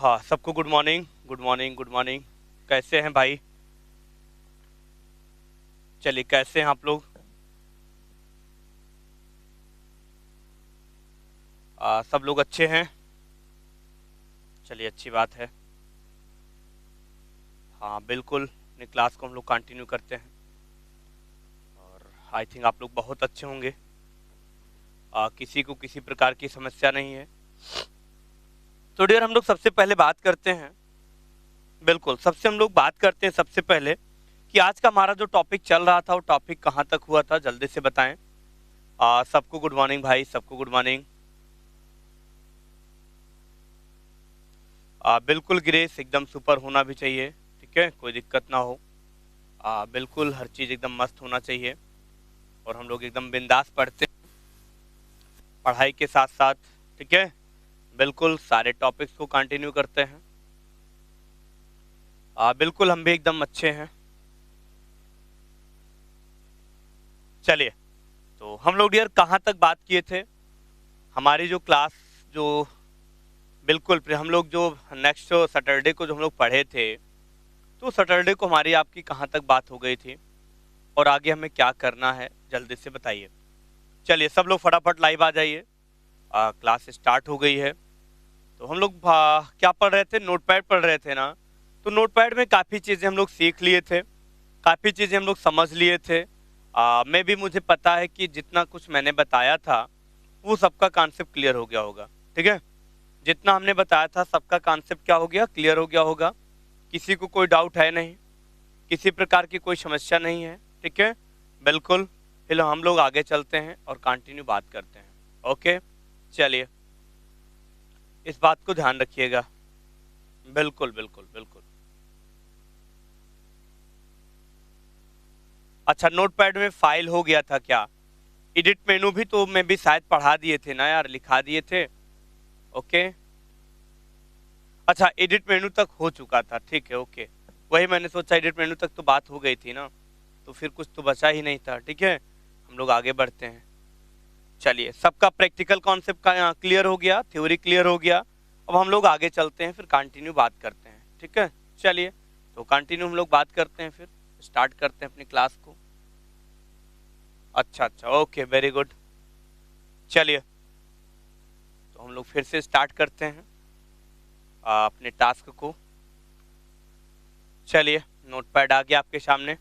हाँ, सबको good morning, good morning, good morning. कैसे हैं भाई? चलिए, कैसे हैं आप लोग? सब लोग अच्छे हैं। चलिए, अच्छी बात है। हाँ, बिल्कुल। अपनी क्लास को हम लोग कंटिन्यू करते हैं और आई थिंक आप लोग बहुत अच्छे होंगे। किसी को किसी प्रकार की समस्या नहीं है। तो डियर, हम लोग सबसे पहले बात करते हैं। बिल्कुल, सबसे हम लोग बात करते हैं सबसे पहले कि आज का हमारा जो टॉपिक चल रहा था वो टॉपिक कहाँ तक हुआ था, जल्दी से बताएं। सबको गुड मॉर्निंग भाई, सबको गुड मॉर्निंग। बिल्कुल ग्रेस एकदम सुपर होना भी चाहिए। ठीक है, कोई दिक्कत ना हो। बिल्कुल हर चीज़ एकदम मस्त होना चाहिए और हम लोग एकदम बिंदास पढ़ते हैं पढ़ाई के साथ साथ। ठीक है, बिल्कुल सारे टॉपिक्स को कंटिन्यू करते हैं। बिल्कुल हम भी एकदम अच्छे हैं। चलिए, तो हम लोग डियर कहाँ तक बात किए थे? हमारी जो क्लास जो बिल्कुल फिर हम लोग जो नेक्स्ट सैटरडे को जो हम लोग पढ़े थे, तो सैटरडे को हमारी आपकी कहाँ तक बात हो गई थी और आगे हमें क्या करना है, जल्दी से बताइए। चलिए, सब लोग फटाफट लाइव आ जाइए। क्लास स्टार्ट हो गई है। तो हम लोग क्या पढ़ रहे थे? नोटपैड पढ़ रहे थे ना। तो नोटपैड में काफ़ी चीज़ें हम लोग सीख लिए थे, काफ़ी चीज़ें हम लोग समझ लिए थे। मैं भी मुझे पता है कि जितना कुछ मैंने बताया था वो सबका कॉन्सेप्ट क्लियर हो गया होगा। ठीक है, जितना हमने बताया था सबका कॉन्सेप्ट क्या हो गया, क्लियर हो गया होगा। किसी को कोई डाउट है नहीं, किसी प्रकार की कोई समस्या नहीं है। ठीक है, बिल्कुल। फिर हम लोग आगे चलते हैं और कंटिन्यू बात करते हैं। ओके, चलिए, इस बात को ध्यान रखिएगा। बिल्कुल बिल्कुल बिल्कुल। अच्छा, नोटपैड में फाइल हो गया था क्या? एडिट मेनू भी तो मैं भी शायद पढ़ा दिए थे ना यार, लिखा दिए थे। ओके, अच्छा एडिट मेनू तक हो चुका था, ठीक है, ओके। वही मैंने सोचा एडिट मेनू तक तो बात हो गई थी ना, तो फिर कुछ तो बचा ही नहीं था। ठीक है, हम लोग आगे बढ़ते हैं। चलिए, सबका प्रैक्टिकल कॉन्सेप्ट का क्लियर हो गया, थ्योरी क्लियर हो गया। अब हम लोग आगे चलते हैं, फिर कंटिन्यू बात करते हैं। ठीक है, चलिए, तो कंटिन्यू हम लोग बात करते हैं, फिर स्टार्ट करते हैं अपनी क्लास को। अच्छा अच्छा, ओके, वेरी गुड। चलिए, तो हम लोग फिर से स्टार्ट करते हैं अपने टास्क को। चलिए, नोटपैड आ गया आपके सामने।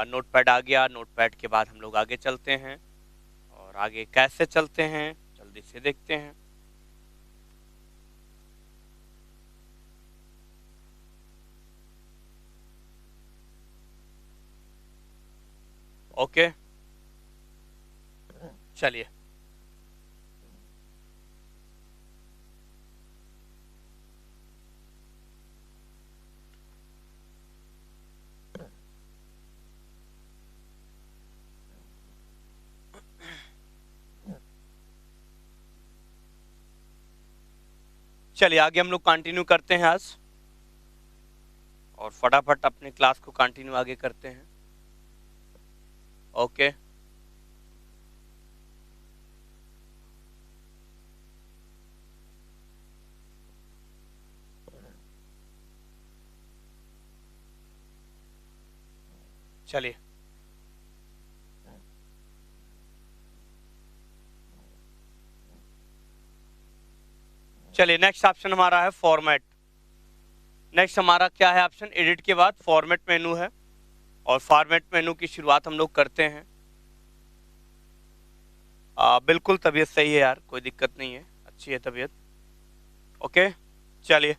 नोटपैड आ गया। नोटपैड के बाद हम लोग आगे चलते हैं और आगे कैसे चलते हैं जल्दी से देखते हैं। ओके, चलिए, चलिए आगे हम लोग कंटिन्यू करते हैं आज और फटाफट अपने क्लास को कंटिन्यू आगे करते हैं। ओके, चलिए, चलिए, नेक्स्ट ऑप्शन हमारा है फॉर्मेट। नेक्स्ट हमारा क्या है ऑप्शन? एडिट के बाद फॉर्मेट मेनू है और फॉर्मेट मेनू की शुरुआत हम लोग करते हैं। बिल्कुल तबीयत सही है यार, कोई दिक्कत नहीं है, अच्छी है तबीयत। ओके, चलिए,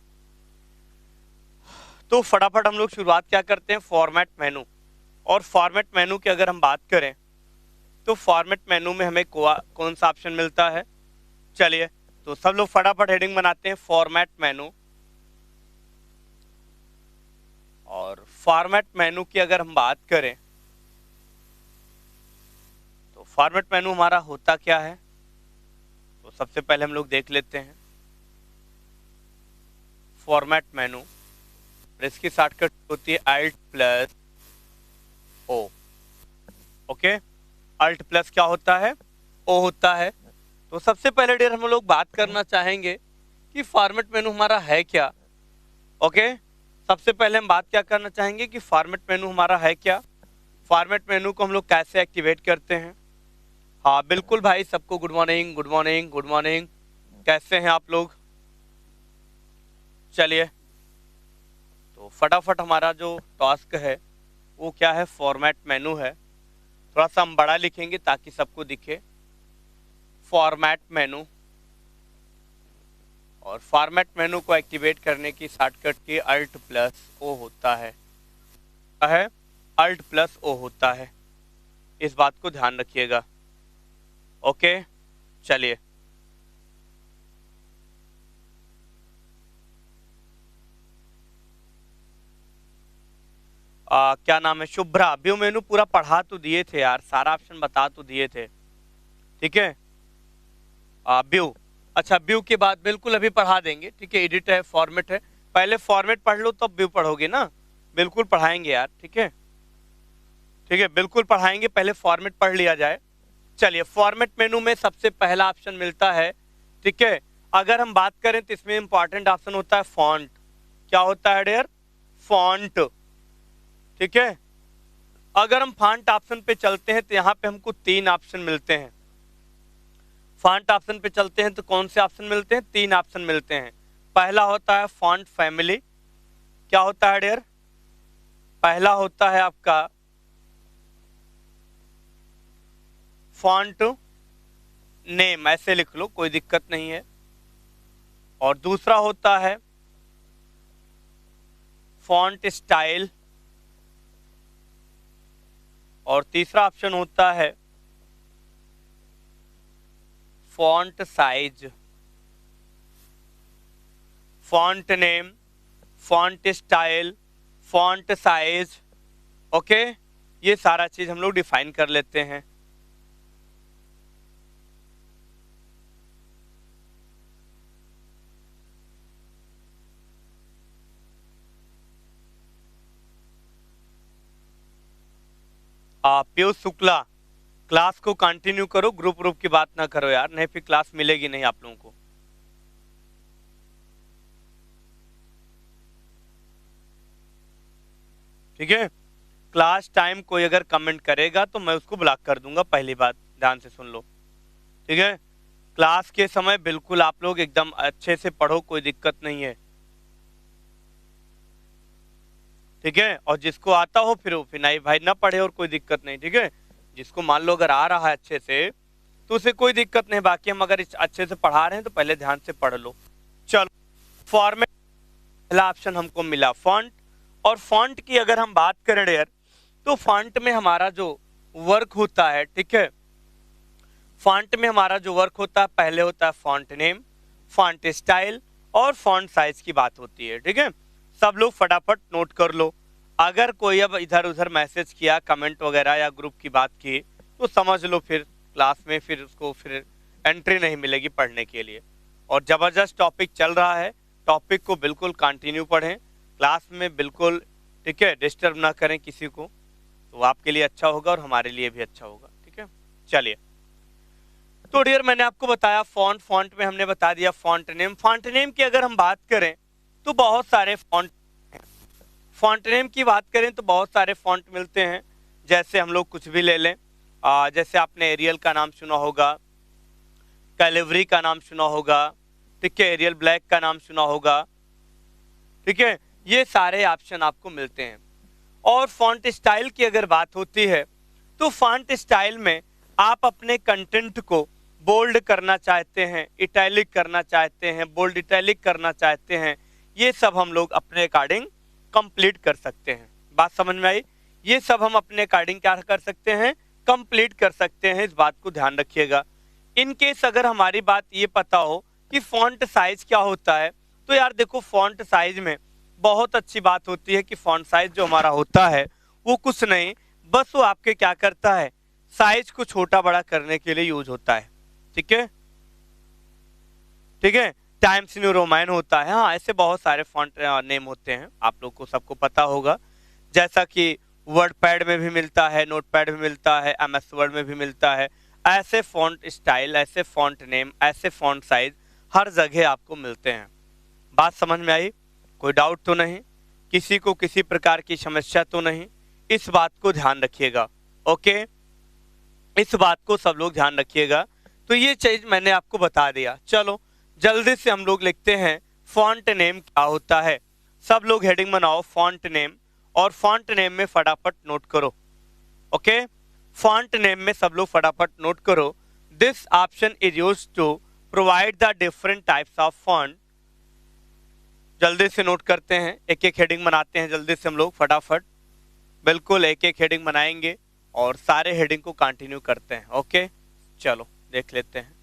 तो फटाफट हम लोग शुरुआत क्या करते हैं? फॉर्मेट मेनू। और फॉर्मेट मेनू की अगर हम बात करें तो फॉर्मेट मेनू में हमें कौन सा ऑप्शन मिलता है? चलिए, तो सब लोग फटाफट हेडिंग बनाते हैं फॉर्मेट मेनू। और फॉर्मेट मेनू की अगर हम बात करें तो फॉर्मेट मेनू हमारा होता क्या है, तो सबसे पहले हम लोग देख लेते हैं फॉर्मेट मेनू। इसकी शॉर्टकट होती है alt plus O. Okay, alt plus क्या होता है? ओ होता है। तो सबसे पहले डियर हम लोग बात करना चाहेंगे कि फॉर्मेट मेनू हमारा है क्या। ओके, सबसे पहले हम बात क्या करना चाहेंगे कि फॉर्मेट मेनू हमारा है क्या, फॉर्मेट मेनू को हम लोग कैसे एक्टिवेट करते हैं। हाँ बिल्कुल भाई, सबको good morning good morning good morning, कैसे हैं आप लोग। चलिए, तो फटाफट हमारा जो टास्क है वो क्या है, फॉर्मेट मेनू है। थोड़ा सा हम बड़ा लिखेंगे ताकि सबको दिखे, फॉर्मेट मेनू। और फॉर्मेट मेनू को एक्टिवेट करने की शॉर्टकट की अल्ट प्लस ओ होता है, अल्ट प्लस ओ होता है, इस बात को ध्यान रखिएगा। ओके चलिए, क्या नाम है, शुभ्रा। व्यू मेनू पूरा पढ़ा तो दिए थे यार, सारा ऑप्शन बता तो दिए थे, ठीक है। व्यू, अच्छा व्यू के बाद बिल्कुल अभी पढ़ा देंगे, ठीक है। एडिट है, फॉर्मेट है, पहले फॉर्मेट पढ़ लो तब व्यू पढ़ोगे ना, बिल्कुल पढ़ाएंगे यार, ठीक है, ठीक है, बिल्कुल पढ़ाएंगे, पहले फॉर्मेट पढ़ लिया जाए। चलिए, फॉर्मेट मेनू में सबसे पहला ऑप्शन मिलता है, ठीक है। अगर हम बात करें तो इसमें इंपॉर्टेंट ऑप्शन होता है फॉन्ट। क्या होता है डियर, फॉन्ट, ठीक है। अगर हम फॉन्ट ऑप्शन पे चलते हैं तो यहाँ पे हमको 3 ऑप्शन मिलते हैं। फॉन्ट ऑप्शन पे चलते हैं तो कौन से ऑप्शन मिलते हैं, 3 ऑप्शन मिलते हैं। पहला होता है फॉन्ट फैमिली। क्या होता है डियर, पहला होता है आपका फॉन्ट नेम, ऐसे लिख लो कोई दिक्कत नहीं है। और दूसरा होता है फॉन्ट स्टाइल, और तीसरा ऑप्शन होता है font size. Font name, font style, font size, okay, ये सारा चीज हम लोग डिफाइन कर लेते हैं। पीयूष शुक्ला, क्लास को कंटिन्यू करो, ग्रुप की बात ना करो यार, नहीं फिर क्लास मिलेगी नहीं आप लोगों को। ठीक है, क्लास टाइम कोई अगर कमेंट करेगा तो मैं उसको ब्लॉक कर दूंगा, पहली बात ध्यान से सुन लो, ठीक है। क्लास के समय बिल्कुल आप लोग एकदम अच्छे से पढ़ो, कोई दिक्कत नहीं है, ठीक है। और जिसको आता हो फिर नहीं भाई ना पढ़े और कोई दिक्कत नहीं, ठीक है। जिसको मान लो अगर आ रहा है अच्छे से तो उसे कोई दिक्कत नहीं, बाकी हम अगर अच्छे से पढ़ा रहे हैं तो पहले ध्यान से पढ़ लो। चलो, फॉर्मेट पहला ऑप्शन हमको मिला फॉन्ट। और फॉन्ट की अगर हम बात करें यार तो फॉन्ट में हमारा जो वर्क होता है, ठीक है, फॉन्ट में हमारा जो वर्क होता है पहले होता है फॉन्ट नेम, फॉन्ट स्टाइल और फॉन्ट साइज की बात होती है, ठीक है। सब लोग फटाफट नोट कर लो। अगर कोई अब इधर उधर मैसेज किया, कमेंट वगैरह या ग्रुप की बात की तो समझ लो फिर क्लास में फिर उसको फिर एंट्री नहीं मिलेगी पढ़ने के लिए। और जबरदस्त टॉपिक चल रहा है, टॉपिक को बिल्कुल कंटिन्यू पढ़ें क्लास में, बिल्कुल, ठीक है, डिस्टर्ब ना करें किसी को, तो आपके लिए अच्छा होगा और हमारे लिए भी अच्छा होगा, ठीक है। चलिए, तो डियर मैंने आपको बताया फॉन्ट, फॉन्ट में हमने बता दिया फॉन्ट नेम। फॉन्ट नेम की अगर हम बात करें तो बहुत सारे फॉन्ट, फॉन्ट नेम की बात करें तो बहुत सारे फॉन्ट मिलते हैं। जैसे हम लोग कुछ भी ले लें, जैसे आपने एरियल का नाम सुना होगा, कैलिवरी का नाम सुना होगा, ठीक है, एरियल ब्लैक का नाम सुना होगा, ठीक है, ये सारे ऑप्शन आपको मिलते हैं। और फॉन्ट स्टाइल की अगर बात होती है तो फॉन्ट स्टाइल में आप अपने कंटेंट को बोल्ड करना चाहते हैं, इटैलिक करना चाहते हैं, बोल्ड इटैलिक करना चाहते हैं, ये सब हम लोग अपने अकॉर्डिंग कंप्लीट कर सकते हैं। बात समझ में आई, ये सब हम अपने अकॉर्डिंग क्या कर सकते हैं, कंप्लीट कर सकते हैं, इस बात को ध्यान रखिएगा। इन केस अगर हमारी बात ये पता हो कि फॉन्ट साइज क्या होता है तो यार देखो, फॉन्ट साइज में बहुत अच्छी बात होती है कि फॉन्ट साइज जो हमारा होता है वो कुछ नहीं, बस वो आपके क्या करता है, साइज को छोटा बड़ा करने के लिए यूज होता है, ठीक है, ठीक है। टाइम्स न्यू रोमैन होता है, हाँ, ऐसे बहुत सारे फॉन्ट नेम होते हैं, आप लोग को सबको पता होगा। जैसा कि वर्ड पैड में भी मिलता है, नोट पैड में मिलता है, MS वर्ड में भी मिलता है। ऐसे फॉन्ट स्टाइल, ऐसे फॉन्ट नेम, ऐसे फॉन्ट साइज हर जगह आपको मिलते हैं। बात समझ में आई? कोई डाउट तो नहीं? किसी को किसी प्रकार की समस्या तो नहीं? इस बात को ध्यान रखिएगा। ओके, इस बात को सब लोग ध्यान रखिएगा। तो ये चीज मैंने आपको बता दिया। चलो जल्दी से हम लोग लिखते हैं फॉन्ट नेम क्या होता है। सब लोग हेडिंग बनाओ फॉन्ट नेम, और फॉन्ट नेम में फटाफट नोट करो। ओके, फॉन्ट नेम में सब लोग फटाफट नोट करो। This option is used to provide the different types of font. जल्दी से नोट करते हैं, एक एक हेडिंग बनाते हैं जल्दी से हम लोग फटाफट। बिल्कुल एक एक हेडिंग बनाएंगे और सारे हेडिंग को कंटिन्यू करते हैं। ओके, चलो देख लेते हैं।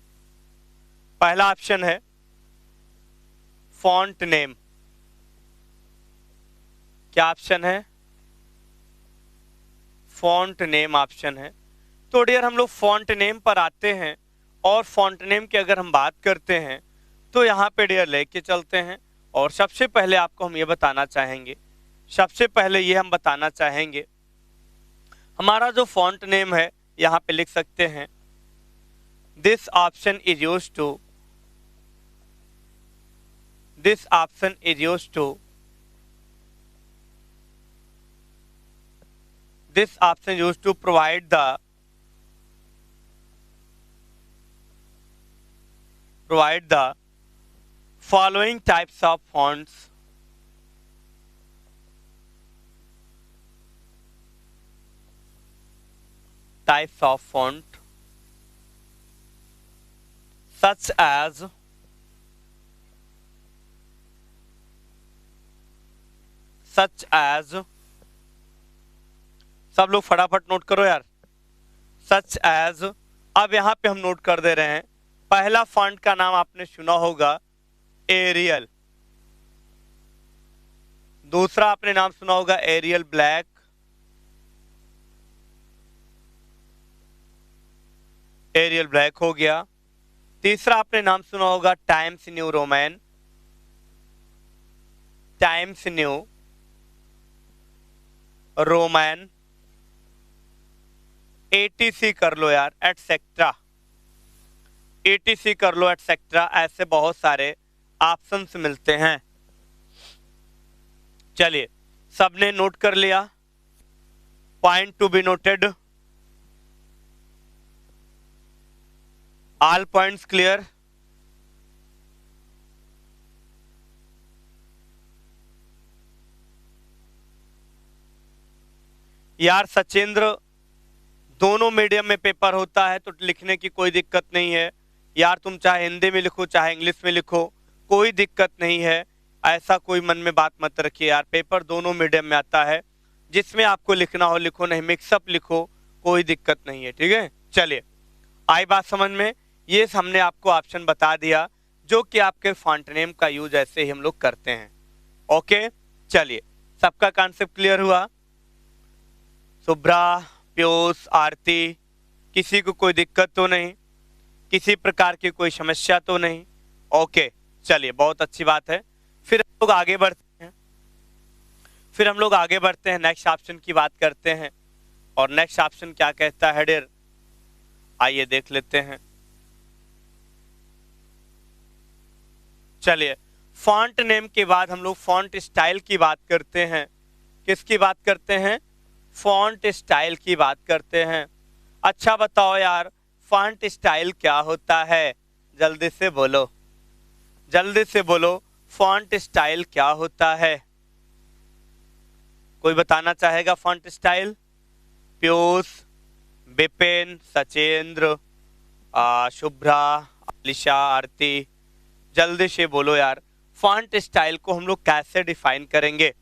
पहला ऑप्शन है फॉन्ट नेम। क्या ऑप्शन है? फॉन्ट नेम ऑप्शन है। तो डियर हम लोग फॉन्ट नेम पर आते हैं, और फॉन्ट नेम की अगर हम बात करते हैं तो यहाँ पे डियर लेके चलते हैं। और सबसे पहले आपको हम ये बताना चाहेंगे, सबसे पहले ये हम बताना चाहेंगे, हमारा जो फॉन्ट नेम है यहाँ पे लिख सकते हैं this option is used to, this option is used to, this option used to provide the following types of fonts. Types of font such as सब लोग फटाफट नोट करो यार। सच एज, अब यहां पे हम नोट कर दे रहे हैं, पहला फॉन्ट का नाम आपने सुना होगा एरियल, दूसरा आपने नाम सुना होगा एरियल ब्लैक, एरियल ब्लैक हो गया। तीसरा आपने नाम सुना होगा Times New Roman, Times New Roman, etc कर लो यार, एटसेट्रा, एटीसी कर लो एटसेट्रा। ऐसे बहुत सारे ऑप्शंस मिलते हैं। चलिए सबने नोट कर लिया, point to be noted, all points clear. यार सचेंद्र, दोनों मीडियम में पेपर होता है तो लिखने की कोई दिक्कत नहीं है यार, तुम चाहे हिंदी में लिखो चाहे इंग्लिश में लिखो, कोई दिक्कत नहीं है। ऐसा कोई मन में बात मत रखिए यार, पेपर दोनों मीडियम में आता है, जिसमें आपको लिखना हो लिखो, नहीं मिक्सअप लिखो, कोई दिक्कत नहीं है। ठीक है, चलिए आई बात समझ में। ये हमने आपको ऑप्शन बता दिया जो कि आपके फॉन्ट नेम का यूज ऐसे ही हम लोग करते हैं। ओके, चलिए सबका कॉन्सेप्ट क्लियर हुआ? शुभ्रा, पीयूष, आरती, किसी को कोई दिक्कत तो नहीं, किसी प्रकार की कोई समस्या तो नहीं? ओके, चलिए बहुत अच्छी बात है। फिर हम लोग आगे बढ़ते हैं, फिर हम लोग आगे बढ़ते हैं, नेक्स्ट ऑप्शन की बात करते हैं। और नेक्स्ट ऑप्शन क्या कहता है डियर, आइए देख लेते हैं। चलिए फॉन्ट नेम के बाद हम लोग फॉन्ट स्टाइल की बात करते हैं। किसकी बात करते हैं? फॉन्ट स्टाइल की बात करते हैं। अच्छा बताओ यार, फॉन्ट स्टाइल क्या होता है? जल्दी से बोलो, जल्दी से बोलो, फॉन्ट स्टाइल क्या होता है? कोई बताना चाहेगा फॉन्ट स्टाइल? पीयूष, विपिन, सचेंद्र, शुभ्रा, अलिशा, आरती, जल्दी से बोलो यार, फॉन्ट स्टाइल को हम लोग कैसे डिफाइन करेंगे?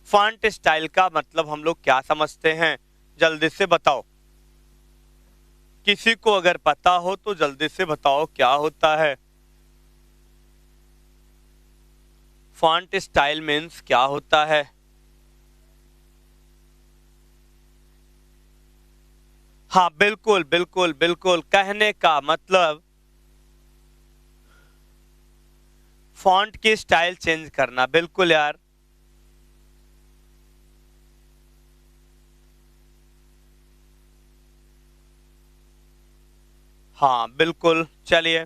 फॉन्ट स्टाइल का मतलब हम लोग क्या समझते हैं? जल्दी से बताओ, किसी को अगर पता हो तो जल्दी से बताओ क्या होता है? फॉन्ट स्टाइल मीन्स क्या होता है? हाँ बिल्कुल बिल्कुल बिल्कुल, कहने का मतलब फॉन्ट की स्टाइल चेंज करना। बिल्कुल यार, हाँ बिल्कुल। चलिए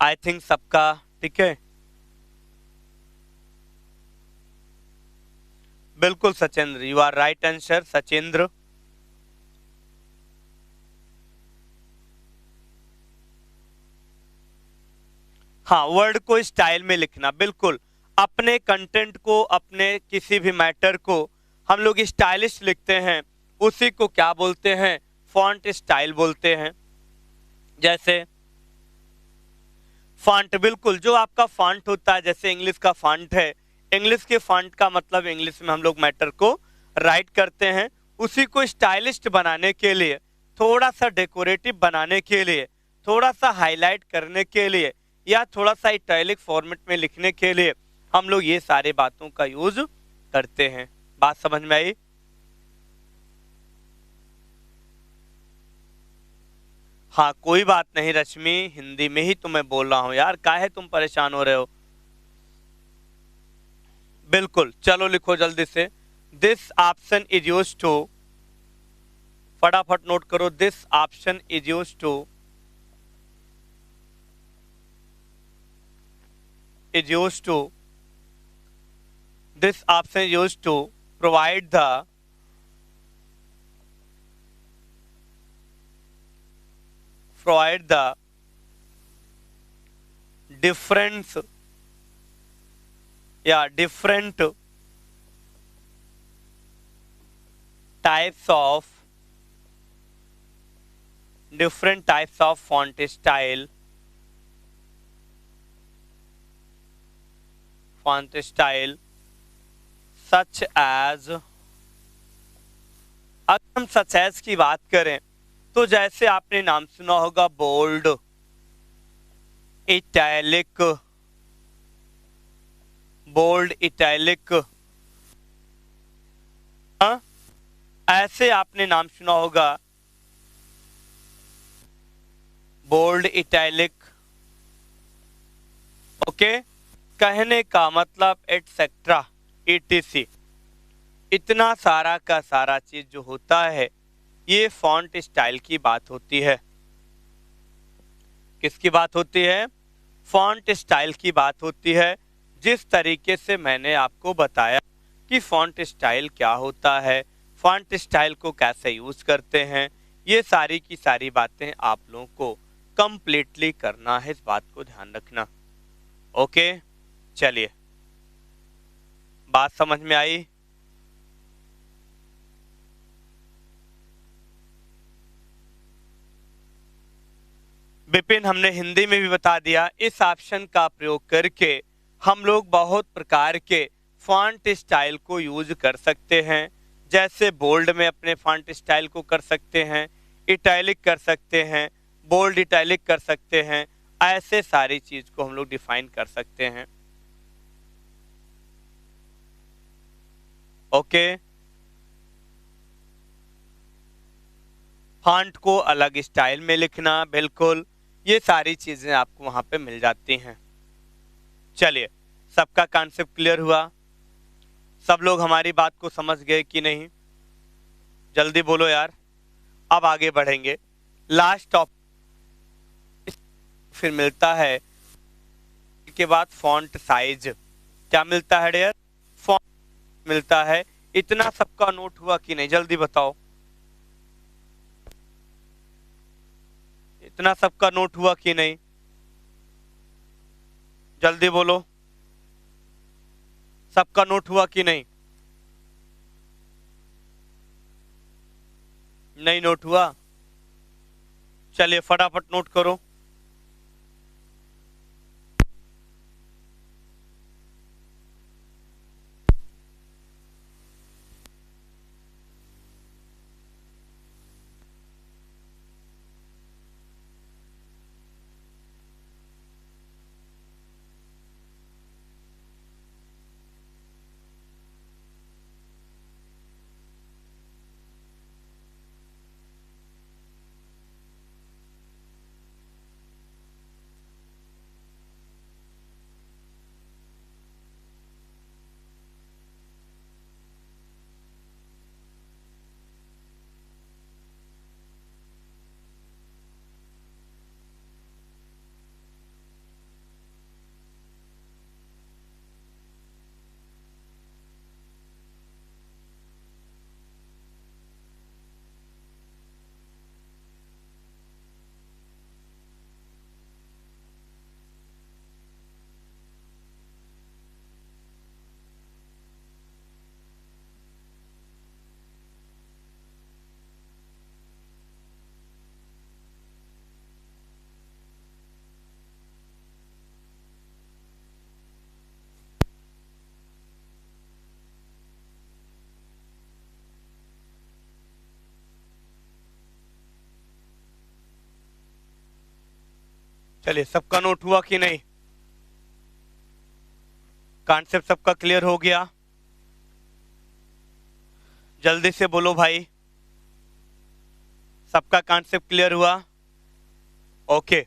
आई थिंक सबका ठीक है, बिल्कुल Sachendra, you are right answer Sachendra. हाँ, वर्ड को स्टाइल में लिखना, बिल्कुल। अपने कंटेंट को, अपने किसी भी मैटर को हम लोग स्टाइलिश लिखते हैं, उसी को क्या बोलते हैं? फॉन्ट स्टाइल बोलते हैं। जैसे फॉन्ट, बिल्कुल, जो आपका फॉन्ट होता है, जैसे इंग्लिश का फॉन्ट है, इंग्लिश के फॉन्ट का मतलब इंग्लिश में हम लोग मैटर को राइट करते हैं। उसी को स्टाइलिस्ट बनाने के लिए, थोड़ा सा डेकोरेटिव बनाने के लिए, थोड़ा सा हाईलाइट करने के लिए, या थोड़ा सा इटैलिक फॉर्मेट में लिखने के लिए हम लोग ये सारे बातों का यूज करते हैं। बात समझ में आई? हाँ, कोई बात नहीं रश्मि, हिंदी में ही तुम्हें बोल रहा हूँ यार, काहे तुम परेशान हो रहे हो? बिल्कुल, चलो लिखो जल्दी से। This option is use to, फटाफट नोट करो, this option is use to, is used to, this option is used to provide the difference, yeah, different types of font style, such as, अगर हम सच एज की बात करें तो जैसे आपने नाम सुना होगा बोल्ड, इटैलिक, बोल्ड इटैलिक, ऐसे आपने नाम सुना होगा बोल्ड इटैलिक। ओके, कहने का मतलब एटसेट्रा, etc, इतना सारा का सारा चीज जो होता है ये फॉन्ट स्टाइल की बात होती है। किसकी बात होती है? फॉन्ट स्टाइल की बात होती है। जिस तरीके से मैंने आपको बताया कि फॉन्ट स्टाइल क्या होता है, फॉन्ट स्टाइल को कैसे यूज करते हैं, ये सारी की सारी बातें आप लोगों को कंप्लीटली करना है, इस बात को ध्यान रखना। ओके, चलिए, बात समझ में आई? विपिन, हमने हिंदी में भी बता दिया, इस ऑप्शन का प्रयोग करके हम लोग बहुत प्रकार के फॉन्ट स्टाइल को यूज कर सकते हैं। जैसे बोल्ड में अपने फॉन्ट स्टाइल को कर सकते हैं, इटैलिक कर सकते हैं, बोल्ड इटैलिक कर सकते हैं, ऐसे सारी चीज को हम लोग डिफाइन कर सकते हैं। ओके, फॉन्ट को अलग स्टाइल में लिखना, बिल्कुल, ये सारी चीजें आपको वहां पे मिल जाती हैं। चलिए, सबका कॉन्सेप्ट क्लियर हुआ? सब लोग हमारी बात को समझ गए कि नहीं? जल्दी बोलो यार। अब आगे बढ़ेंगे, लास्ट टॉपिक फिर मिलता है के बाद फॉन्ट साइज। क्या मिलता है डियर? फॉन्ट मिलता है। इतना सबका नोट हुआ कि नहीं? जल्दी बताओ, इतना सबका नोट हुआ कि नहीं? जल्दी बोलो, सबका नोट हुआ कि नहीं? नहीं नोट हुआ? चलिए फटाफट नोट करो। चलिए, सबका नोट हुआ कि नहीं? कॉन्सेप्ट सबका क्लियर हो गया? जल्दी से बोलो भाई, सबका कॉन्सेप्ट क्लियर हुआ? ओके,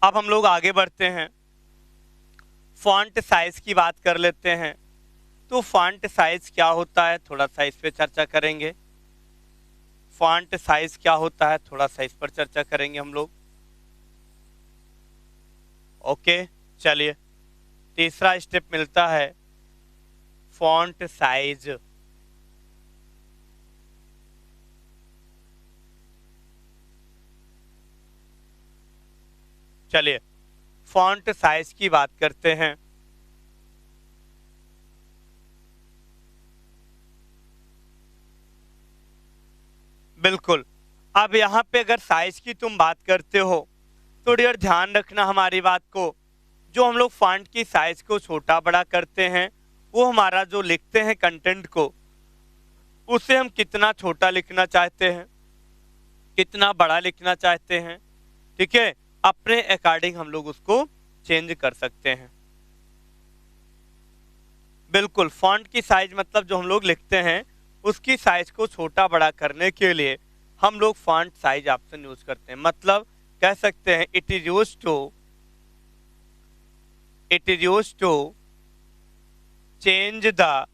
अब हम लोग आगे बढ़ते हैं, फॉन्ट साइज की बात कर लेते हैं। तो फॉन्ट साइज क्या होता है, थोड़ा सा इस पे चर्चा करेंगे। फॉन्ट साइज क्या होता है, थोड़ा सा इस पर चर्चा करेंगे हम लोग। ओके, चलिए, तीसरा स्टेप मिलता है फॉन्ट साइज। चलिए, फॉन्ट साइज की बात करते हैं। बिल्कुल, अब यहाँ पे अगर साइज की तुम बात करते हो तो डियर ध्यान रखना हमारी बात को, जो हम लोग फॉन्ट की साइज को छोटा बड़ा करते हैं, वो हमारा जो लिखते हैं कंटेंट को, उसे हम कितना छोटा लिखना चाहते हैं, कितना बड़ा लिखना चाहते हैं, ठीक है, अपने अकॉर्डिंग हम लोग उसको चेंज कर सकते हैं। बिल्कुल, फॉन्ट की साइज मतलब जो हम लोग लिखते हैं उसकी साइज को छोटा बड़ा करने के लिए हम लोग फॉन्ट साइज ऑप्शन यूज करते हैं। मतलब कह सकते हैं it is use to change the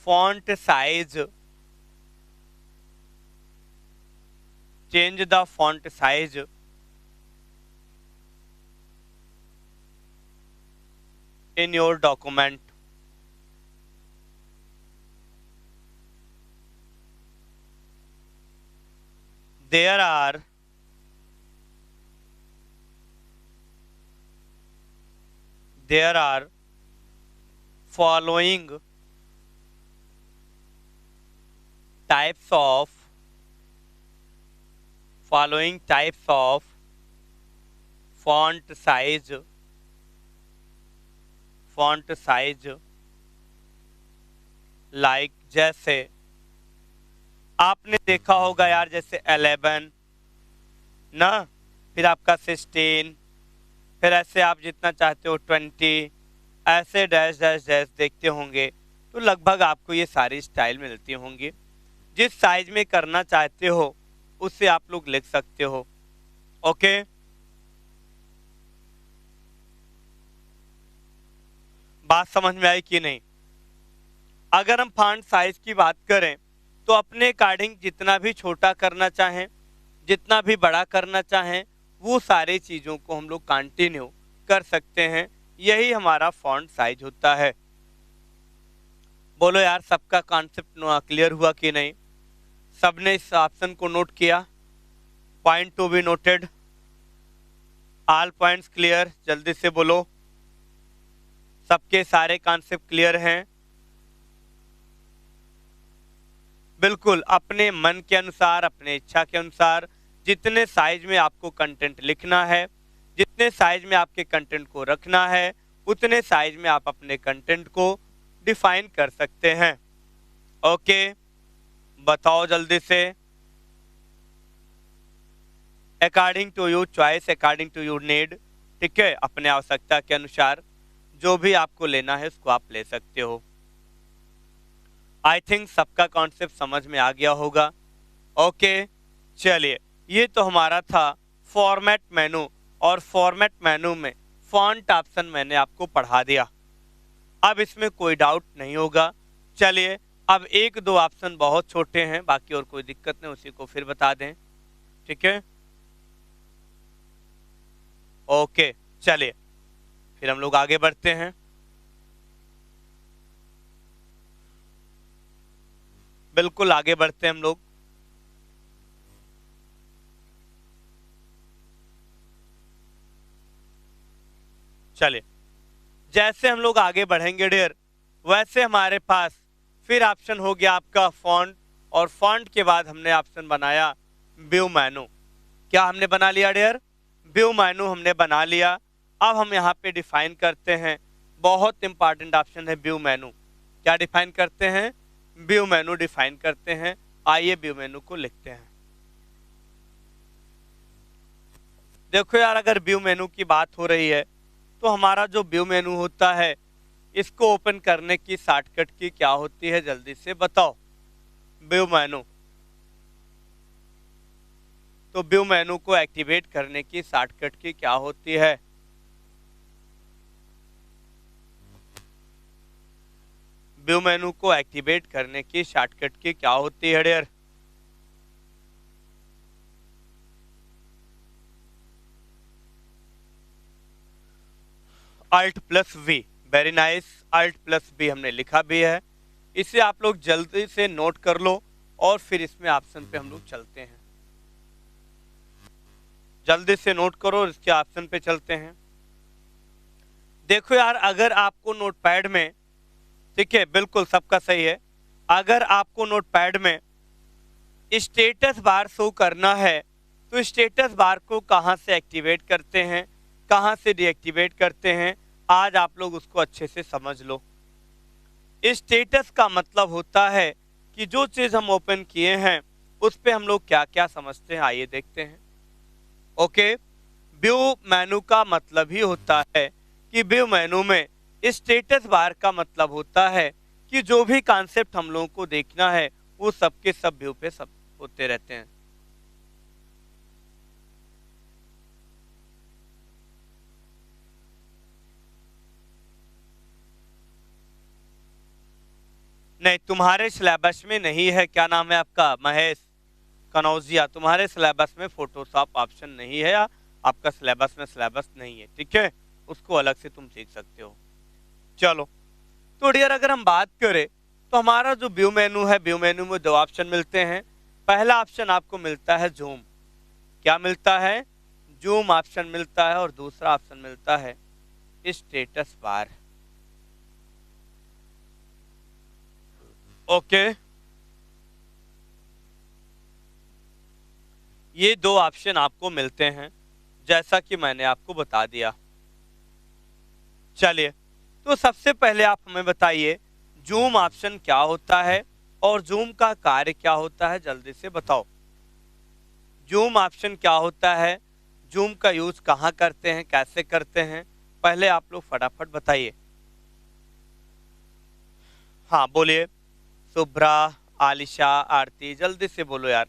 font size, change the font size in your document. There are following types of font size, like जैसे आपने देखा होगा यार, जैसे 11 ना, फिर आपका 16, फिर ऐसे आप जितना चाहते हो 20, ऐसे डैश डैश डैश देखते होंगे, तो लगभग आपको ये सारी स्टाइल मिलती होंगी। जिस साइज में करना चाहते हो उससे आप लोग लिख सकते हो। ओके, बात समझ में आई कि नहीं? अगर हम फॉन्ट साइज की बात करें तो अपने अकॉर्डिंग जितना भी छोटा करना चाहें, जितना भी बड़ा करना चाहें, वो सारी चीजों को हम लोग कंटिन्यू कर सकते हैं। यही हमारा फॉन्ट साइज होता है। बोलो यार, सबका कॉन्सेप्ट क्लियर हुआ कि नहीं? सबने इस ऑप्शन को नोट किया? Point to be noted, all points clear? जल्दी से बोलो, सबके सारे कॉन्सेप्ट क्लियर हैं? बिल्कुल, अपने मन के अनुसार, अपने इच्छा के अनुसार जितने साइज में आपको कंटेंट लिखना है, जितने साइज में आपके कंटेंट को रखना है, उतने साइज में आप अपने कंटेंट को डिफाइन कर सकते हैं। ओके, बताओ जल्दी से। According to your choice, according to your need, ठीक है, अपने आवश्यकता के अनुसार जो भी आपको लेना है उसको आप ले सकते हो। आई थिंक सबका कॉन्सेप्ट समझ में आ गया होगा। ओके, चलिए, ये तो हमारा था फॉर्मेट मेनू, और फॉर्मेट मेनू में फॉन्ट ऑप्शन मैंने आपको पढ़ा दिया। अब इसमें कोई डाउट नहीं होगा। चलिए, अब एक दो ऑप्शन बहुत छोटे हैं, बाकी और कोई दिक्कत नहीं, उसी को फिर बता दें, ठीक है? ओके, चलिए, फिर हम लोग आगे बढ़ते हैं। बिल्कुल आगे बढ़ते हैं हम लोग। चलिए, जैसे हम लोग आगे बढ़ेंगे डियर, वैसे हमारे पास फिर ऑप्शन हो गया आपका फॉन्ट, और फॉन्ट के बाद हमने ऑप्शन बनाया व्यू मेनू। क्या हमने बना लिया डियर? व्यू मेनू हमने बना लिया। अब हम यहाँ पे डिफाइन करते हैं, बहुत इंपॉर्टेंट ऑप्शन है व्यू मेनू। क्या डिफाइन करते हैं? व्यू मेनू डिफाइन करते हैं। आइए व्यू मेनू को लिखते हैं। देखो यार, अगर व्यू मेनू की बात हो रही है तो हमारा जो व्यू मेनू होता है इसको ओपन करने की शॉर्टकट की क्या होती है, जल्दी से बताओ। व्यू मेनू, तो व्यू मेनू को एक्टिवेट करने की शॉर्टकट की क्या होती है? व्यू मेनू को एक्टिवेट करने की शॉर्टकट की क्या होती है dear? Alt+V। Very nice, Alt+V हमने लिखा भी है। इसे आप लोग जल्दी से नोट कर लो और फिर इसमें ऑप्शन पे हम लोग चलते हैं। जल्दी से नोट करो और इसके ऑप्शन पे चलते हैं। देखो यार, अगर आपको नोटपैड में, ठीक है, बिल्कुल सबका सही है, अगर आपको नोटपैड में स्टेटस बार शो करना है तो स्टेटस बार को कहां से एक्टिवेट करते हैं, कहां से डीएक्टिवेट करते हैं, आज आप लोग उसको अच्छे से समझ लो। स्टेटस का मतलब होता है कि जो चीज हम ओपन किए हैं उस पे हम लोग क्या क्या समझते हैं, आइए देखते हैं। ओके, व्यू मेनू का मतलब ही होता है कि व्यू मेनू में स्टेटस बार का मतलब होता है कि जो भी कॉन्सेप्ट हम लोगों को देखना है वो सबके सब व्यू पे सब होते रहते हैं। नहीं, तुम्हारे सिलेबस में नहीं है। क्या नाम है आपका? महेश कनौजिया। तुम्हारे सिलेबस में फोटोशॉप ऑप्शन नहीं है, या आपका सिलेबस नहीं है, ठीक है, उसको अलग से तुम सीख सकते हो। चलो, तो डियर अगर हम बात करें तो हमारा जो व्यू मेनू है, व्यू मेनू में दो ऑप्शन मिलते हैं। पहला ऑप्शन आपको मिलता है जूम। क्या मिलता है? जूम ऑप्शन मिलता है। और दूसरा ऑप्शन मिलता है स्टेटस बार। ओके, ये दो ऑप्शन आपको मिलते हैं जैसा कि मैंने आपको बता दिया। चलिए, तो सबसे पहले आप हमें बताइए जूम ऑप्शन क्या होता है और जूम का कार्य क्या होता है, जल्दी से बताओ। जूम ऑप्शन क्या होता है, जूम का यूज कहाँ करते हैं, कैसे करते हैं, पहले आप लोग फटाफट बताइए। हाँ बोलिए, शुभ्रा, आलिशा, आरती, जल्दी से बोलो यार।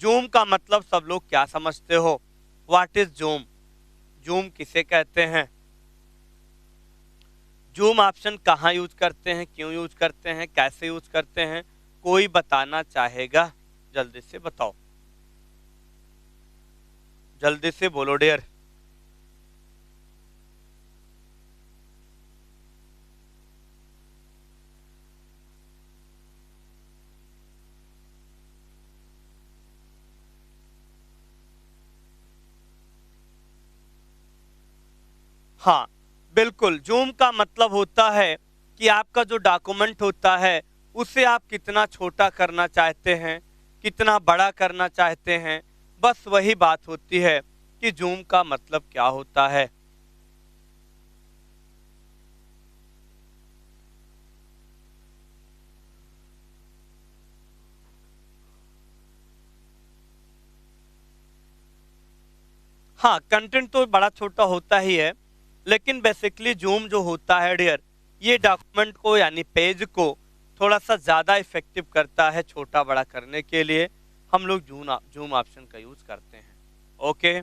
जूम का मतलब सब लोग क्या समझते हो? What is zoom? जूम किसे कहते हैं? जूम ऑप्शन कहाँ यूज करते हैं, क्यों यूज करते हैं, कैसे यूज करते हैं, कोई बताना चाहेगा? जल्दी से बताओ, जल्दी से बोलो डियर। हाँ बिल्कुल, जूम का मतलब होता है कि आपका जो डॉक्यूमेंट होता है उसे आप कितना छोटा करना चाहते हैं, कितना बड़ा करना चाहते हैं, बस वही बात होती है कि जूम का मतलब क्या होता है। हाँ, कंटेंट तो बड़ा छोटा होता ही है, लेकिन बेसिकली जूम जो होता है डियर, ये डॉक्यूमेंट को यानी पेज को थोड़ा सा ज़्यादा इफेक्टिव करता है छोटा बड़ा करने के लिए। हम लोग जूम ऑप्शन का यूज़ करते हैं। ओके,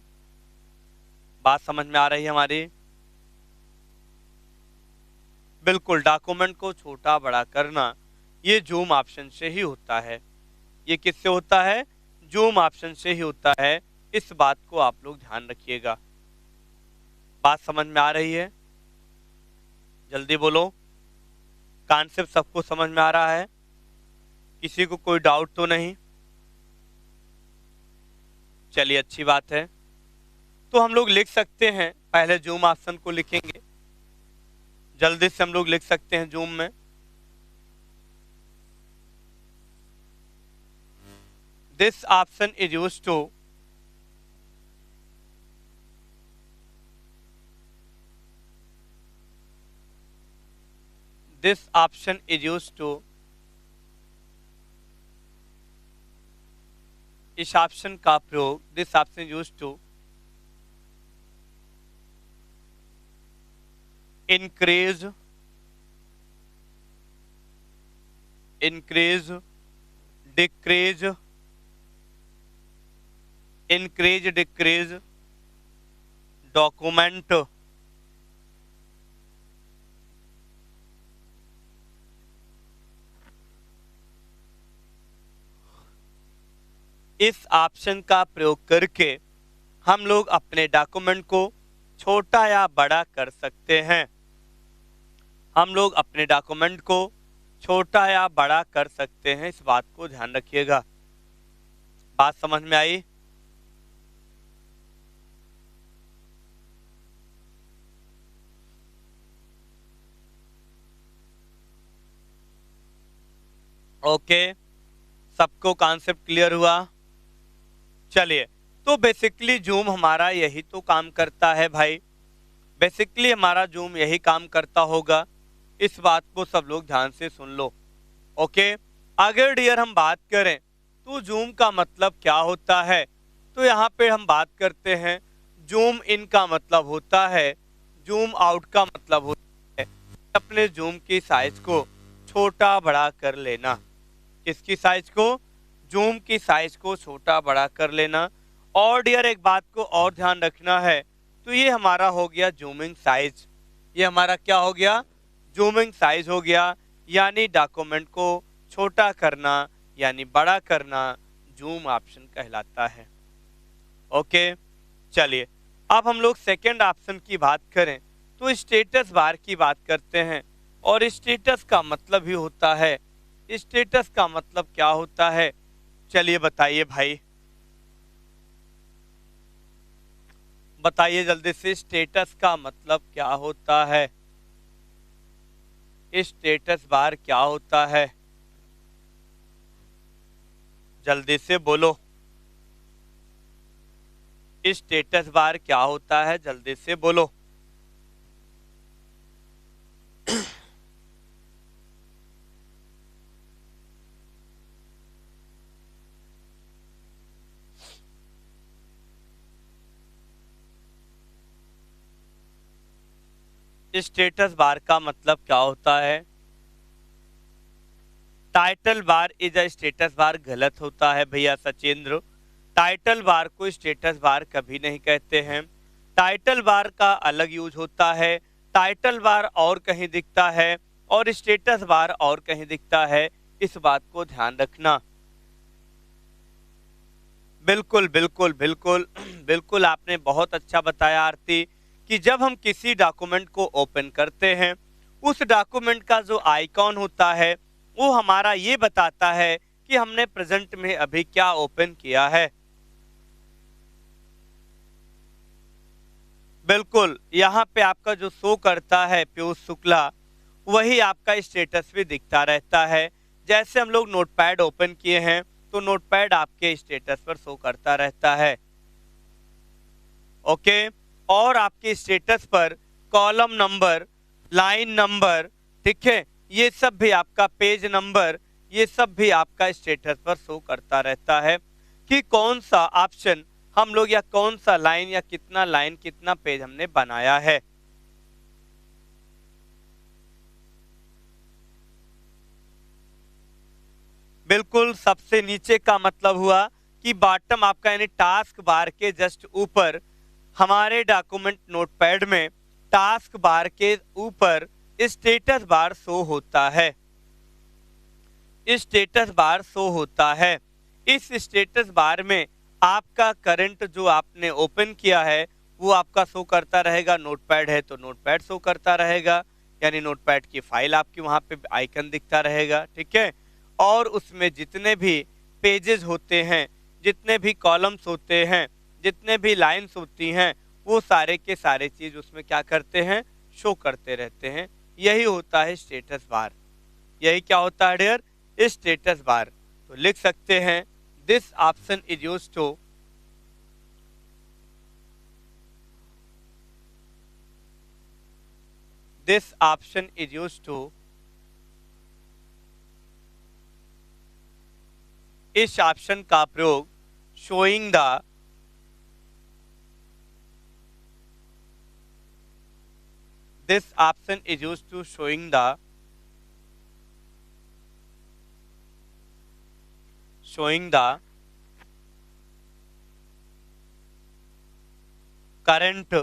बात समझ में आ रही है हमारी? बिल्कुल, डॉक्यूमेंट को छोटा बड़ा करना ये जूम ऑप्शन से ही होता है। ये किससे होता है? जूम ऑप्शन से ही होता है। इस बात को आप लोग ध्यान रखिएगा। बात समझ में आ रही है? जल्दी बोलो, कॉन्सेप्ट सबको समझ में आ रहा है? किसी को कोई डाउट तो नहीं? चलिए, अच्छी बात है। तो हम लोग लिख सकते हैं, पहले जूम ऑप्शन को लिखेंगे, जल्दी से हम लोग लिख सकते हैं जूम में। This option is used to this option is use to, इस ऑप्शन का प्रयोग, this option use to increase, increase, decrease, increase decrease document, इस ऑप्शन का प्रयोग करके हम लोग अपने डॉक्यूमेंट को छोटा या बड़ा कर सकते हैं। हम लोग अपने डॉक्यूमेंट को छोटा या बड़ा कर सकते हैं, इस बात को ध्यान रखिएगा। बात समझ में आई? ओके, सबको कॉन्सेप्ट क्लियर हुआ? चलिए, तो बेसिकली जूम हमारा यही तो काम करता है भाई, बेसिकली हमारा जूम यही काम करता होगा, इस बात को सब लोग ध्यान से सुन लो। ओके, अगर डियर हम बात करें तो जूम का मतलब क्या होता है, तो यहाँ पे हम बात करते हैं जूम इन का मतलब होता है, जूम आउट का मतलब होता है अपने जूम की साइज को छोटा बड़ा कर लेना। किसकी साइज को? जूम की साइज को छोटा बड़ा कर लेना। और डियर एक बात को और ध्यान रखना है, तो ये हमारा हो गया जूमिंग साइज, ये हमारा क्या हो गया? जूमिंग साइज हो गया, यानी डॉक्यूमेंट को छोटा करना यानी बड़ा करना जूम ऑप्शन कहलाता है। ओके, चलिए अब हम लोग सेकेंड ऑप्शन की बात करें तो स्टेटस बार की बात करते हैं। और स्टेटस का मतलब ही होता है, स्टेटस का मतलब क्या होता है, चलिए बताइए भाई, बताइए जल्दी से, स्टेटस का मतलब क्या होता है? स्टेटस बार क्या होता है? जल्दी से बोलो, स्टेटस बार क्या होता है? जल्दी से बोलो। स्टेटस बार का मतलब क्या होता है? Title bar is a status bar गलत होता है भैया सचेंद्र, टाइटल बार को स्टेटस बार कभी नहीं कहते हैं। टाइटल बार का अलग यूज होता है, टाइटल बार और कहीं दिखता है और स्टेटस बार और कहीं दिखता है, इस बात को ध्यान रखना। बिल्कुल बिल्कुल बिल्कुल बिल्कुल, आपने बहुत अच्छा बताया आरती, कि जब हम किसी डॉक्यूमेंट को ओपन करते हैं, उस डॉक्यूमेंट का जो आइकॉन होता है वो हमारा ये बताता है कि हमने प्रेजेंट में अभी क्या ओपन किया है। बिल्कुल, यहाँ पे आपका जो शो करता है पीयूष शुक्ला, वही आपका स्टेटस भी दिखता रहता है। जैसे हम लोग नोटपैड ओपन किए हैं तो नोटपैड आपके स्टेटस पर शो करता रहता है। ओके, और आपके स्टेटस पर कॉलम नंबर, लाइन नंबर, ठीक है, ये सब भी आपका पेज नंबर, ये सब भी आपका स्टेटस पर शो करता रहता है कि कौन सा ऑप्शन हम लोग या कौन सा लाइन या कितना लाइन कितना पेज हमने बनाया है। बिल्कुल, सबसे नीचे का मतलब हुआ कि बॉटम आपका यानी टास्क बार के जस्ट ऊपर हमारे डॉक्यूमेंट नोटपैड में टास्क बार के ऊपर स्टेटस बार शो होता है, स्टेटस बार शो होता है। इस स्टेटस बार में आपका करंट जो आपने ओपन किया है वो आपका शो करता रहेगा, नोटपैड है तो नोटपैड शो करता रहेगा, यानी नोटपैड की फाइल आपकी वहां पे आइकन दिखता रहेगा, ठीक है। और उसमें जितने भी पेजेस होते हैं, जितने भी कॉलम्स होते हैं, जितने भी लाइंस होती हैं, वो सारे के सारे चीज उसमें क्या करते हैं? शो करते रहते हैं। यही होता है स्टेटस बार, यही क्या होता है डियर? Status bar. तो लिख सकते हैं this option is use to, this option is use to इस ऑप्शन का प्रयोग showing the this option is used to showing the current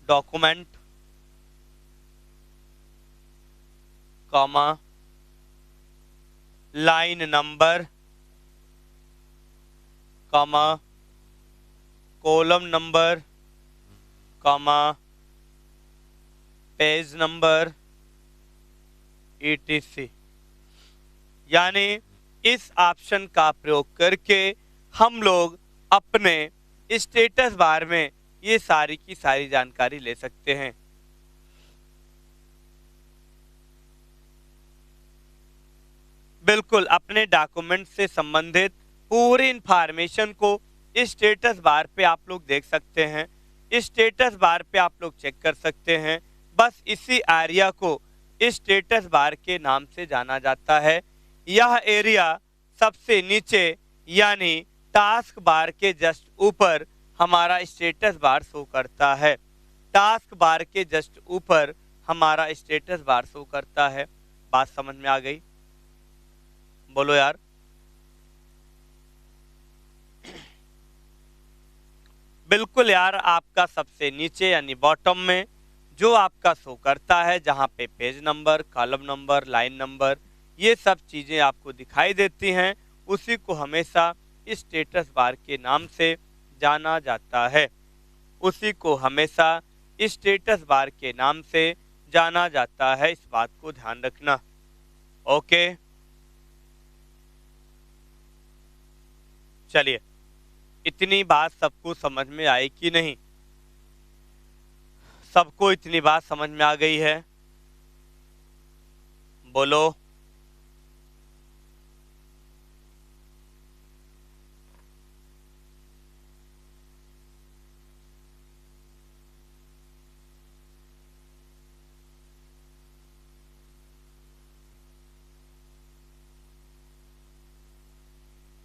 document, comma, line number, comma, column number, comma, page number etc। यानी इस ऑप्शन का प्रयोग करके हम लोग अपने स्टेटस बार में ये सारी की सारी जानकारी ले सकते हैं। बिल्कुल अपने डॉक्यूमेंट से संबंधित पूरी इंफॉर्मेशन को स्टेटस बार पे आप लोग देख सकते हैं, स्टेटस बार पे आप लोग चेक कर सकते हैं। बस इसी एरिया को स्टेटस बार के नाम से जाना जाता है। यह एरिया सबसे नीचे यानी टास्क बार के जस्ट ऊपर हमारा स्टेटस बार शो करता है। टास्क बार के जस्ट ऊपर हमारा स्टेटस बार शो करता है। बात समझ में आ गई? बोलो यार। बिल्कुल यार, आपका सबसे नीचे यानी बॉटम में जो आपका शो करता है, जहां पे page number, column number, line number, ये सब चीजें आपको दिखाई देती हैं, उसी को हमेशा स्टेटस बार के नाम से जाना जाता है। उसी को हमेशा स्टेटस बार के नाम से जाना जाता है। इस बात को ध्यान रखना। ओके, चलिए, इतनी बात सबको समझ में आई कि नहीं? सबको इतनी बात समझ में आ गई है? बोलो।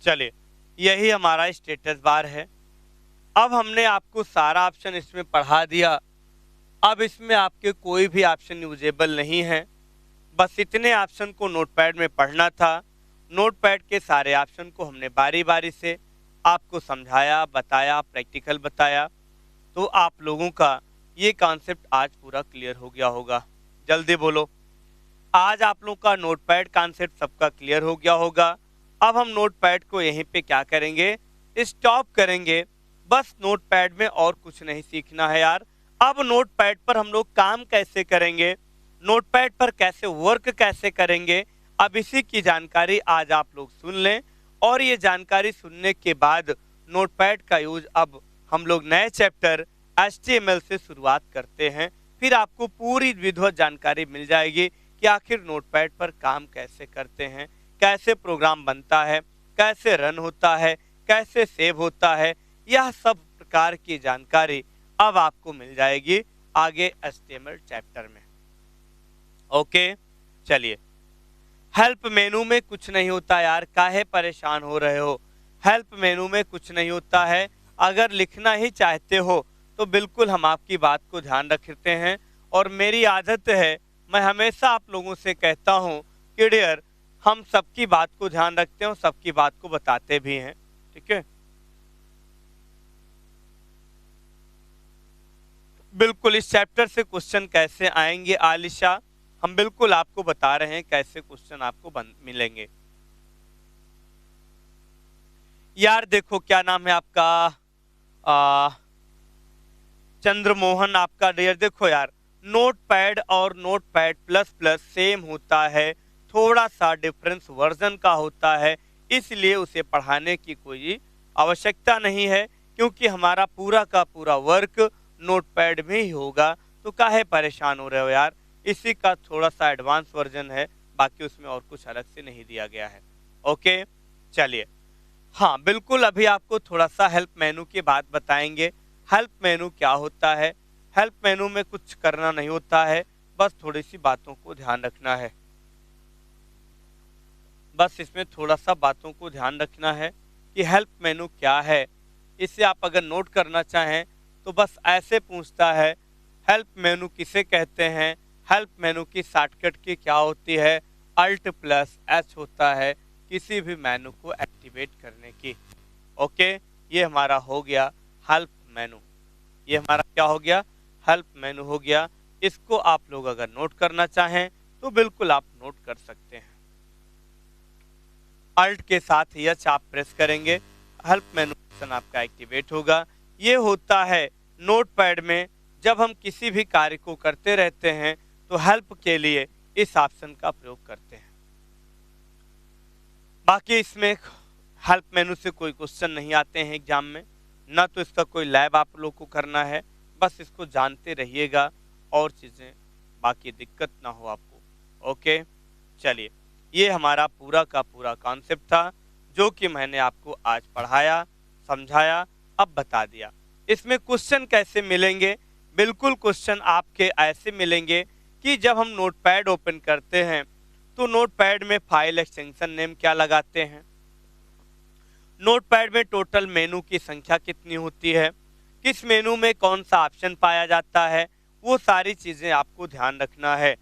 चलिए, यही हमारा स्टेटस बार है। अब हमने आपको सारा ऑप्शन इसमें पढ़ा दिया। अब इसमें आपके कोई भी ऑप्शन यूजेबल नहीं है। बस इतने ऑप्शन को नोटपैड में पढ़ना था। नोटपैड के सारे ऑप्शन को हमने बारी बारी से आपको समझाया, बताया, प्रैक्टिकल बताया। तो आप लोगों का ये कॉन्सेप्ट आज पूरा क्लियर हो गया होगा। जल्दी बोलो। आज आप लोगों का नोटपैड कॉन्सेप्ट सबका क्लियर हो गया होगा। अब हम नोटपैड को यहीं पे क्या करेंगे? स्टॉप करेंगे। बस नोटपैड में और कुछ नहीं सीखना है यार। अब नोटपैड पर हम लोग काम कैसे करेंगे, नोटपैड पर कैसे वर्क कैसे करेंगे, अब इसी की जानकारी आज आप लोग सुन लें। और ये जानकारी सुनने के बाद नोटपैड का यूज अब हम लोग नए चैप्टर HTML से शुरुआत करते हैं। फिर आपको पूरी विधिवत जानकारी मिल जाएगी कि आखिर नोटपैड पर काम कैसे करते हैं, कैसे प्रोग्राम बनता है, कैसे रन होता है, कैसे सेव होता है। यह सब प्रकार की जानकारी अब आपको मिल जाएगी आगे HTML चैप्टर में। ओके, चलिए। हेल्प मेनू में कुछ नहीं होता यार, काहे परेशान हो रहे हो? हेल्प मेनू में कुछ नहीं होता है। अगर लिखना ही चाहते हो तो बिल्कुल हम आपकी बात को ध्यान रखते हैं। और मेरी आदत है, मैं हमेशा आप लोगों से कहता हूं कि डियर, हम सबकी बात को ध्यान रखते हैं, सबकी बात को बताते भी हैं। ठीक है, बिल्कुल। इस चैप्टर से क्वेश्चन कैसे आएंगे आलिशा, हम बिल्कुल आपको बता रहे हैं कैसे क्वेश्चन आपको मिलेंगे। यार देखो, क्या नाम है आपका? चंद्रमोहन आपका। डियर देखो यार, नोटपैड और नोटपैड प्लस प्लस सेम होता है, थोड़ा सा डिफरेंस वर्जन का होता है, इसलिए उसे पढ़ाने की कोई आवश्यकता नहीं है, क्योंकि हमारा पूरा का पूरा वर्क नोटपैड में ही होगा। तो काहे परेशान हो रहे हो यार? इसी का थोड़ा सा एडवांस वर्जन है, बाकी उसमें और कुछ अलग से नहीं दिया गया है। ओके, चलिए। हाँ बिल्कुल, अभी आपको थोड़ा सा हेल्प मेनू की बात बताएंगे। हेल्प मेनू क्या होता है? हेल्प मेनू में कुछ करना नहीं होता है, बस थोड़ी सी बातों को ध्यान रखना है, बस इसमें थोड़ा सा बातों को ध्यान रखना है कि हेल्प मेनू क्या है। इसे आप अगर नोट करना चाहें तो बस ऐसे पूछता है, हेल्प मेनू किसे कहते हैं, हेल्प मेनू की शॉर्टकट की क्या होती है, अल्ट प्लस एच होता है किसी भी मेनू को एक्टिवेट करने की। ओके, ये हमारा हो गया हेल्प मेनू, ये हमारा क्या हो गया, हेल्प मेनू हो गया। इसको आप लोग अगर नोट करना चाहें तो बिल्कुल आप नोट कर सकते हैं। अल्ट के साथ एच आप प्रेस करेंगे, हेल्प मेनू ऑप्शन आपका एक्टिवेट होगा। ये होता है नोटपैड में जब हम किसी भी कार्य को करते रहते हैं तो हेल्प के लिए इस ऑप्शन का प्रयोग करते हैं। बाकी इसमें हेल्प मेनू से कोई क्वेश्चन नहीं आते हैं एग्जाम में, ना तो इसका कोई लैब आप लोग को करना है, बस इसको जानते रहिएगा और चीज़ें बाकी दिक्कत ना हो आपको। ओके, चलिए, ये हमारा पूरा का पूरा कॉन्सेप्ट था जो कि मैंने आपको आज पढ़ाया, समझाया, अब बता दिया। इसमें क्वेश्चन कैसे मिलेंगे, बिल्कुल क्वेश्चन आपके ऐसे मिलेंगे कि जब हम नोटपैड ओपन करते हैं तो नोटपैड में फाइल एक्सटेंशन नेम क्या लगाते हैं, नोटपैड में टोटल मेनू की संख्या कितनी होती है, किस मेनू में कौन सा ऑप्शन पाया जाता है, वो सारी चीज़ें आपको ध्यान रखना है।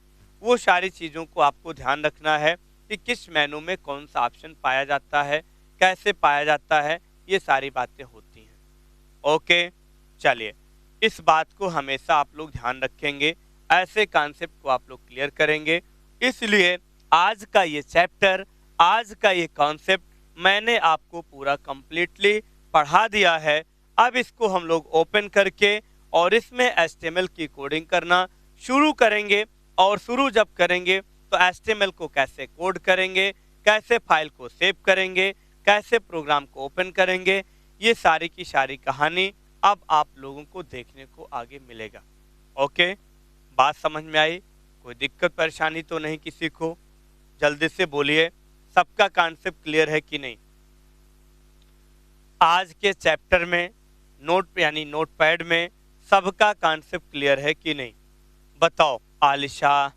वो सारी चीज़ों को आपको ध्यान रखना है कि किस मेनू में कौन सा ऑप्शन पाया जाता है, कैसे पाया जाता है, ये सारी बातें होती हैं। ओके, चलिए, इस बात को हमेशा आप लोग ध्यान रखेंगे, ऐसे कॉन्सेप्ट को आप लोग क्लियर करेंगे। इसलिए आज का ये चैप्टर, आज का ये कॉन्सेप्ट मैंने आपको पूरा कंप्लीटली पढ़ा दिया है। अब इसको हम लोग ओपन करके और इसमें HTML की कोडिंग करना शुरू करेंगे, और शुरू जब करेंगे तो HTML को कैसे कोड करेंगे, कैसे फाइल को सेव करेंगे, कैसे प्रोग्राम को ओपन करेंगे, ये सारी की सारी कहानी अब आप लोगों को देखने को आगे मिलेगा। ओके, बात समझ में आई? कोई दिक्कत परेशानी तो नहीं किसी को? जल्दी से बोलिए, सबका कॉन्सेप्ट क्लियर है कि नहीं? आज के चैप्टर में नोटपैड में सबका कॉन्सेप्ट क्लियर है कि नहीं? बताओ, आलिशा,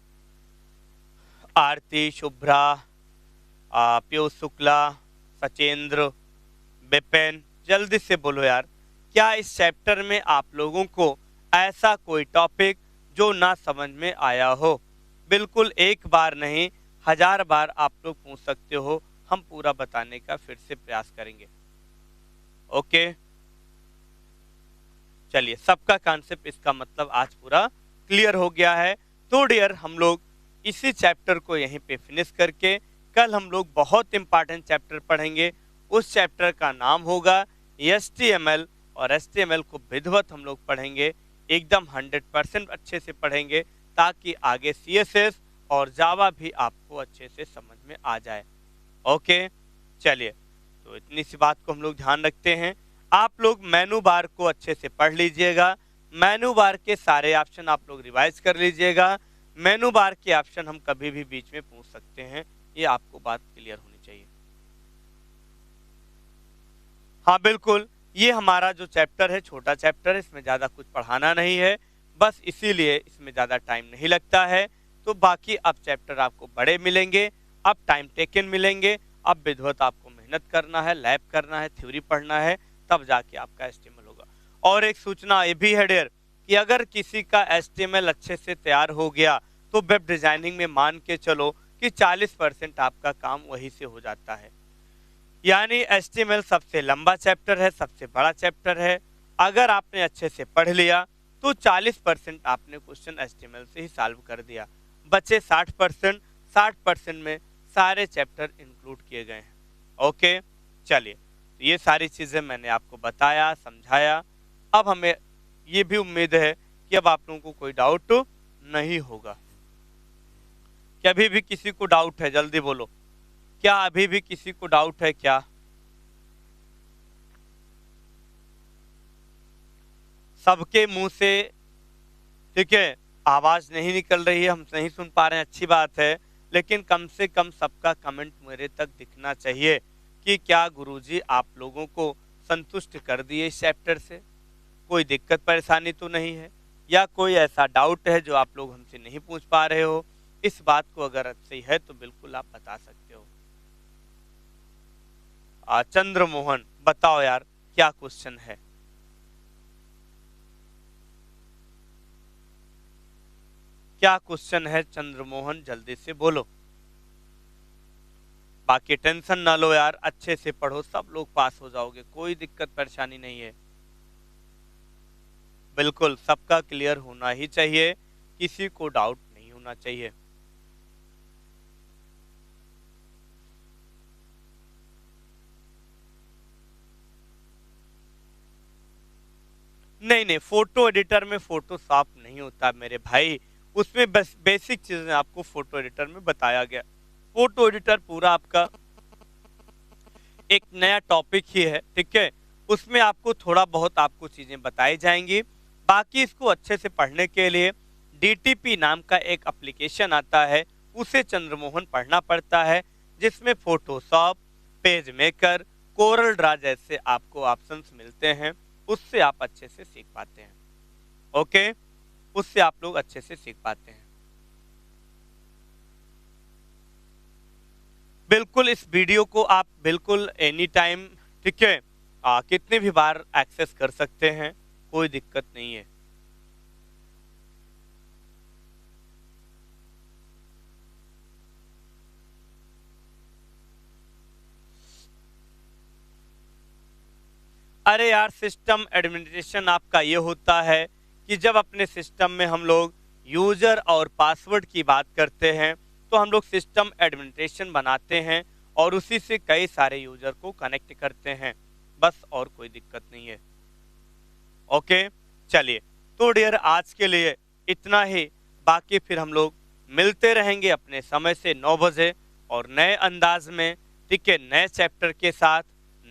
आरती, शुभ्रा, पीयूष शुक्ला, सचेंद्र, विपिन, जल्दी से बोलो यार, क्या इस चैप्टर में आप लोगों को ऐसा कोई टॉपिक जो ना समझ में आया हो? बिल्कुल एक बार नहीं, 1000 बार आप लोग पूछ सकते हो, हम पूरा बताने का फिर से प्रयास करेंगे। ओके, चलिए, सबका कॉन्सेप्ट इसका मतलब आज पूरा क्लियर हो गया है। तो डियर, हम लोग इसी चैप्टर को यहीं पे फिनिश करके कल हम लोग बहुत इंपॉर्टेंट चैप्टर पढ़ेंगे। उस चैप्टर का नाम होगा HTML, और HTML को विधिवत हम लोग पढ़ेंगे, एकदम 100% अच्छे से पढ़ेंगे ताकि आगे CSS और जावा भी आपको अच्छे से समझ में आ जाए। ओके, चलिए, तो इतनी सी बात को हम लोग ध्यान रखते हैं। आप लोग मेनू बार को अच्छे से पढ़ लीजिएगा, मेनू बार के सारे ऑप्शन आप लोग रिवाइज कर लीजिएगा। मेनू बार के ऑप्शन हम कभी भी बीच में पूछ सकते हैं, ये आपको बात क्लियर होनी चाहिए। हाँ बिल्कुल, ये हमारा जो चैप्टर है छोटा चैप्टर है, इसमें ज़्यादा कुछ पढ़ाना नहीं है, बस इसीलिए इसमें ज़्यादा टाइम नहीं लगता है। तो बाकी अब चैप्टर आपको बड़े मिलेंगे, अब टाइम टेकन मिलेंगे, अब विधिवत आपको मेहनत करना है, लैब करना है, थ्योरी पढ़ना है, तब जाके आपका HTML होगा। और एक सूचना ये भी है डियर कि अगर किसी का HTML अच्छे से तैयार हो गया तो वेब डिजाइनिंग में मान के चलो कि 40% आपका काम वही से हो जाता है। यानी HTML सबसे लंबा चैप्टर है, सबसे बड़ा चैप्टर है। अगर आपने अच्छे से पढ़ लिया तो 40% आपने क्वेश्चन HTML से ही सॉल्व कर दिया, बचे 60%। 60% में सारे चैप्टर इंक्लूड किए गए हैं। ओके, चलिए, तो ये सारी चीज़ें मैंने आपको बताया, समझाया। अब हमें ये भी उम्मीद है कि अब आप लोगों को कोई डाउट नहीं होगा। क्या अभी भी किसी को डाउट है? जल्दी बोलो, क्या अभी भी किसी को डाउट है क्या? सबके मुंह से ठीक है आवाज नहीं निकल रही है, हम नहीं सुन पा रहे हैं, अच्छी बात है, लेकिन कम से कम सबका कमेंट मेरे तक दिखना चाहिए कि क्या गुरुजी आप लोगों को संतुष्ट कर दिए इस चैप्टर से, कोई दिक्कत परेशानी तो नहीं है, या कोई ऐसा डाउट है जो आप लोग हमसे नहीं पूछ पा रहे हो, इस बात को अगर सही है तो बिल्कुल आप बता सकते हो। चंद्रमोहन बताओ यार क्या क्वेश्चन है। क्या क्वेश्चन है चंद्रमोहन, जल्दी से बोलो। बाकी टेंशन ना लो यार, अच्छे से पढ़ो, सब लोग पास हो जाओगे, कोई दिक्कत परेशानी नहीं है। बिल्कुल सबका क्लियर होना ही चाहिए, किसी को डाउट नहीं होना चाहिए। नहीं नहीं, फोटो एडिटर में फोटोशॉप नहीं होता मेरे भाई, उसमें बस बेसिक चीजें आपको फोटो एडिटर में बताया गया। फोटो एडिटर पूरा आपका एक नया टॉपिक ही है, ठीक है, उसमें आपको थोड़ा बहुत आपको चीजें बताई जाएंगी। बाकी इसको अच्छे से पढ़ने के लिए DTP नाम का एक एप्लीकेशन आता है, उसे चंद्रमोहन पढ़ना पड़ता है, जिसमें Photoshop, page maker, Corel Draw जैसे आपको ऑप्शंस मिलते हैं, उससे आप अच्छे से सीख पाते हैं। ओके, उससे आप लोग अच्छे से सीख पाते हैं। बिल्कुल इस वीडियो को आप बिल्कुल एनी टाइम, ठीक है, कितने भी बार एक्सेस कर सकते हैं, कोई दिक्कत नहीं है। अरे यार, सिस्टम एडमिनिस्ट्रेशन आपका ये होता है कि जब अपने सिस्टम में हम लोग यूजर और पासवर्ड की बात करते हैं तो हम लोग सिस्टम एडमिनिस्ट्रेशन बनाते हैं और उसी से कई सारे यूजर को कनेक्ट करते हैं, बस और कोई दिक्कत नहीं है। ओके, चलिए तो डियर आज के लिए इतना ही, बाकी फिर हम लोग मिलते रहेंगे अपने समय से 9 बजे और नए अंदाज में, ठीक है, नए चैप्टर के साथ,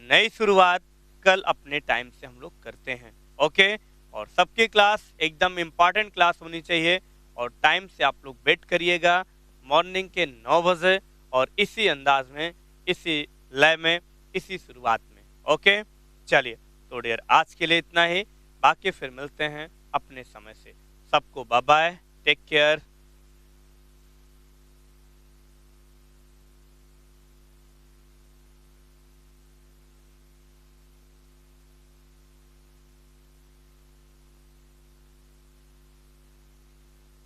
नई शुरुआत कल अपने टाइम से हम लोग करते हैं। ओके, और सबकी क्लास एकदम इम्पॉर्टेंट क्लास होनी चाहिए और टाइम से आप लोग वेट करिएगा मॉर्निंग के 9 बजे और इसी अंदाज में, इसी लय में, इसी शुरुआत में। ओके, चलिए तो डियर आज के लिए इतना ही, बाकी फिर मिलते हैं अपने समय से। सबको बाय बाय, टेक केयर।